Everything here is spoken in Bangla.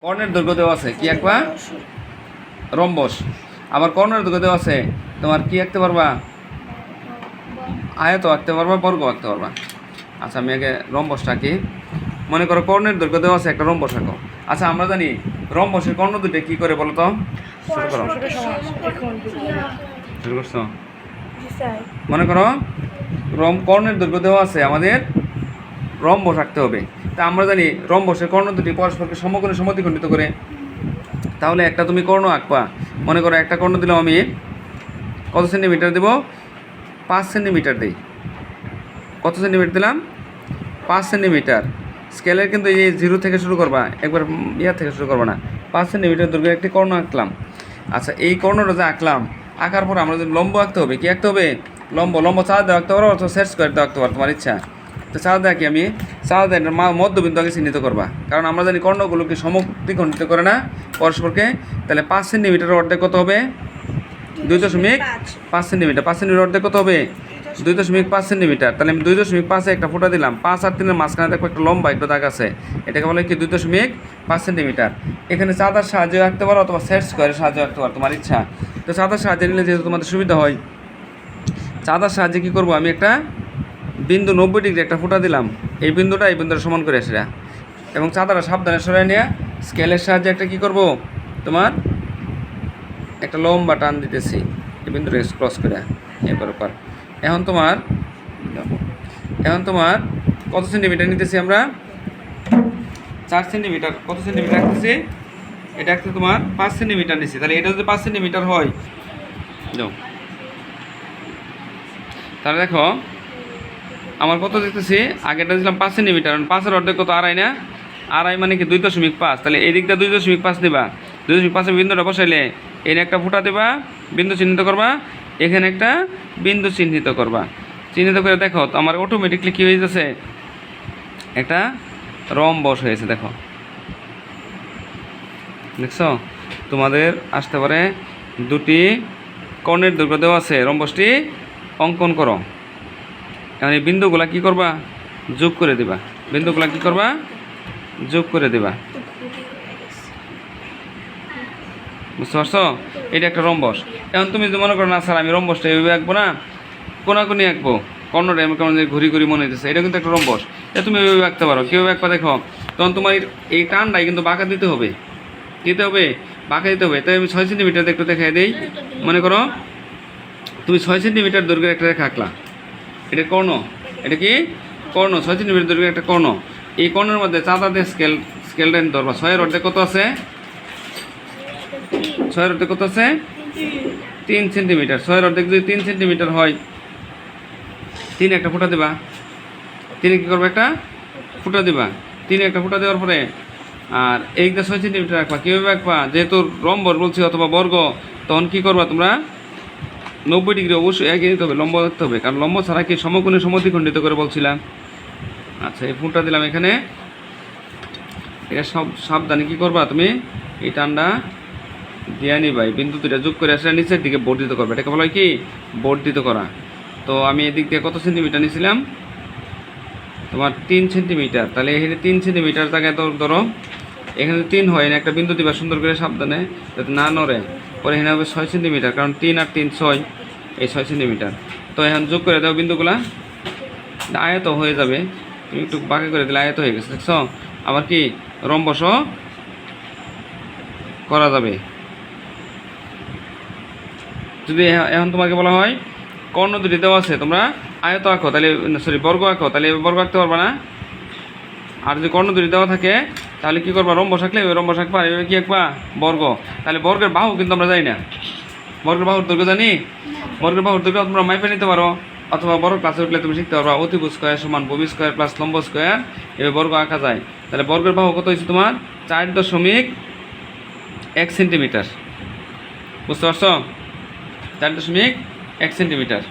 কর্ণের দৈর্ঘ্য দেওয়া আছে কি আঁকবা? রম্বস। আবার কর্ণের দৈর্ঘ্য দেওয়া আছে তোমার কি আঁকতে পারবা? আয়ত আঁকতে পারবা, বর্গ আঁকতে পারবা। আচ্ছা আমি আগে রম্বসটা আঁকি। মনে করো কর্ণের দৈর্ঘ্য দেওয়া আছে একটা রম্বস আঁকো। আচ্ছা আমরা জানি রম্বসের কর্ণ দুটো কী করে বলো তো? শুরু করো। শুরু করছো? মনে করো কর্ণের দৈর্ঘ্য দেওয়া আছে, আমাদের রম্বস আঁকতে হবে। তা আমরা জানি রম্বসের কর্ণ দুটি পরস্পরকে সমকোণে সমদ্বিখণ্ডিত করে। তাহলে একটা তুমি কর্ণ আঁকবা। মনে করো একটা কর্ণ দিলাম আমি, কত সেন্টিমিটার দেব? 5 সেন্টিমিটার দিই। কত সেন্টিমিটার দিলাম? 5 সেন্টিমিটার। স্কেলের কিন্তু এই 0 থেকে শুরু করবা, একবার থেকে শুরু করবা না। 5 সেন্টিমিটার দৈর্ঘ্যের একটি কর্ণ আঁকলাম। আচ্ছা এই কর্ণটা যে আঁকলাম, আঁকার পর আমরা যদি লম্ব আঁকতে হবে, কি আঁকতে হবে? লম্ব চাঁদ দিয়ে আঁকতে পারো অথবা সেট স্কোয়ার দিয়ে আঁকতে পারো, তোমার ইচ্ছা। তো চাঁদ আঁকি আমি, চাঁদ মধ্যবিন্দু আগে চিহ্নিত করবা, কারণ আমরা জানি কর্ণগুলোকে সমদ্বিখণ্ডিত করে না পরস্পরকে। তাহলে 5 সেন্টিমিটার অর্ধেক কত হবে? 2.5 সেন্টিমিটার। 5 সেন্টিমিটার অর্ধেক কত হবে? 2.5 সেন্টিমিটার। তাহলে আমি 2.5 একটা ফোঁটা দিলাম। 5 আর 3-এর মাঝখানে দেখো একটা লম্বা একটা দাগ আছে, এটাকে বলে কি 2.5 সেন্টিমিটার। এখানে চাঁদার সাহায্যে আঁকতে পারো অথবা সেট স্কোয়ারের সাহায্যে আঁকতে পারো, তোমার ইচ্ছা। তো চাঁদার সাহায্যে নিলে যেহেতু তোমাদের সুবিধা হয়, চাঁদার সাহায্যে কী করবো, আমি একটা বিন্দু 90 ডিগ্রি একটা ফোঁটা দিলাম, এই বিন্দুটা সমান করে আসে, এবং চাঁদাটা সাবধানে সরাই নিয়ে স্কেলের সাহায্যে একটা কী করবো, তোমার একটা লম্বা টান দিতেছি এই বিন্দুটা ক্রস করে এরপর পর। এখন তোমার কত সেন্টিমিটার নিতেছি আমরা? 4 সেন্টিমিটার। কত সেন্টিমিটার রাখতেছি? এটা একটা তোমার 5 সেন্টিমিটার নিচ্ছি। তাহলে এটা যদি 5 সেন্টিমিটার হয়, তাহলে দেখো আমার কত দিতেছি, আগেটা দিলাম 5 সেন্টিমিটার, 5-এর অর্ধেক কত? আড়াই না? আড়াই মানে কি 2.5। তাহলে এই দিকটা 2.5 দিবা। 2.5 বিন্দুটা বসাইলে এখানে একটা ফুটা দেবা, বিন্দু চিহ্নিত করবা, এখানে একটা বিন্দু চিহ্নিত করবা। চিহ্নিত করে দেখো তো আমার অটোমেটিকলি কী হয়ে যাচ্ছে, একটা রম্বস হয়েছে। দেখো, দেখছো? তোমাদের আসতে পারে দুটি কর্ণের দৈর্ঘ্য দেওয়া আছে, রম্বসটি অঙ্কন করো। এখন এই বিন্দুগুলা কী করবা? যোগ করে দিবা। বিন্দুগুলা কী করবা? যোগ করে দিবা। বুঝতে পারছো? এটা একটা রম্বস। এখন তুমি যদি মনে করো না স্যার আমি রম্বসটা এইভাবে আঁকবো না, কোনাকুনি আঁকবো, কর্ণটা আমি কেমন ঘুরি ঘুরি মনে হইতেছে, এটা কিন্তু একটা রম্বস। এটা তুমি এইভাবে আঁকতে পারো। কীভাবে আঁকবা দেখো, তখন তোমার এই টানটাই কিন্তু বাঁকা দিতে হবে, বাঁকা দিতে হবে। তাই আমি 6 সেন্টিমিটার একটু দেখাই দিই। মনে করো তুমি 6 সেন্টিমিটার দৈর্ঘ্যের একটা রেখা আঁকলা, এটা কর্ণ। এটা কি কর্ণ? 6 সেন্টিমিটার দৈর্ঘ্যের একটা কর্ণ। এই কর্ণের মধ্যে চাঁদা দিয়ে স্কেলটা ধরবা। 6-এর অর্ধেক কত আছে? 6-এর অর্ধেক কত আছে? 3 সেন্টিমিটার। 6-এর অর্ধেক যদি 3 সেন্টিমিটার হয়, 3 একটা ফুটা দেবা। 3-এ কী করবে? একটা ফুটা দিবা। 3-এ একটা ফুটা দেওয়ার পরে আর এইটা 6 সেন্টিমিটার রাখবা। কীভাবে রাখবা? যেহেতু রম্বস বলছি অথবা বর্গ, তখন কী করবা তোমরা? 90 ডিগ্রি অবশ্যই এগিয়ে দিতে হবে, লম্ব রাখতে হবে, কারণ লম্ব ছাড়া কি সমকোণে সমদ্বিখণ্ডিত করে বলছিলাম। আচ্ছা এই ফুটটা দিলাম এখানে। এটা সব সাবধানে কী করবা তুমি? এই টানটা দিয়ে নিবা, এই বিন্দু দুটা যোগ করে আসলে নিচের দিকে বর্ধিত করবে। এটাকে বলা হয় কি? বর্ধিত করা। তো আমি এদিক দিয়ে কত সেন্টিমিটার নিয়েছিলাম? তোমার 3 সেন্টিমিটার। তাহলে এখানে 3 সেন্টিমিটার জায়গায় ধরো, এখানে 3 হয় না, একটা বিন্দু দিবা সুন্দর করে সাবধানে যাতে না নড়ে। পরে এখানে হবে 6 সেন্টিমিটার, কারণ 3 আর 3 6, এই 6 সেন্টিমিটার। তো এখন যোগ করে দাও বিন্দুগুলা, আয়ত হয়ে যাবে। তুমি একটু বাঁকা করে দিলে আয়ত হয়ে গেছে, দেখছো? আবার কি রম্বসও করা যাবে। যদি এখন তোমাকে বলা হয় কর্ণ দুটি দেওয়া আছে, তোমরা আয়ত আঁকো, তাহলে বর্গ আঁকো, তাহলে বর্গ আঁকতে পারবে না। আর যদি কর্ণ দুটি দেওয়া থাকে তাহলে কী করবা? রম্বস আঁকলে ওই রম্বস আঁকবা, এভাবে কী আঁকবা? বর্গ। তাহলে বর্গের বাহু কিন্তু আমরা জানি না, বর্গের বাহুর দৈর্ঘ্য জানি? বর্গের বাহুর দৈর্ঘ্য তোমরা মাইপে নিতে পারো, অথবা বড় ক্লাসে উঠলে তুমি শিখতে পারবা অতিভুজ স্কয়ার সমান ভূমি স্কয়ার প্লাস লম্ব স্কয়ার, এভাবে বর্গ আঁকা যায়। তাহলে বর্গের বাহু কত হয়েছে তোমার? 4.1 সেন্টিমিটার। বুঝতে পারছো? 4.1 সেন্টিমিটার।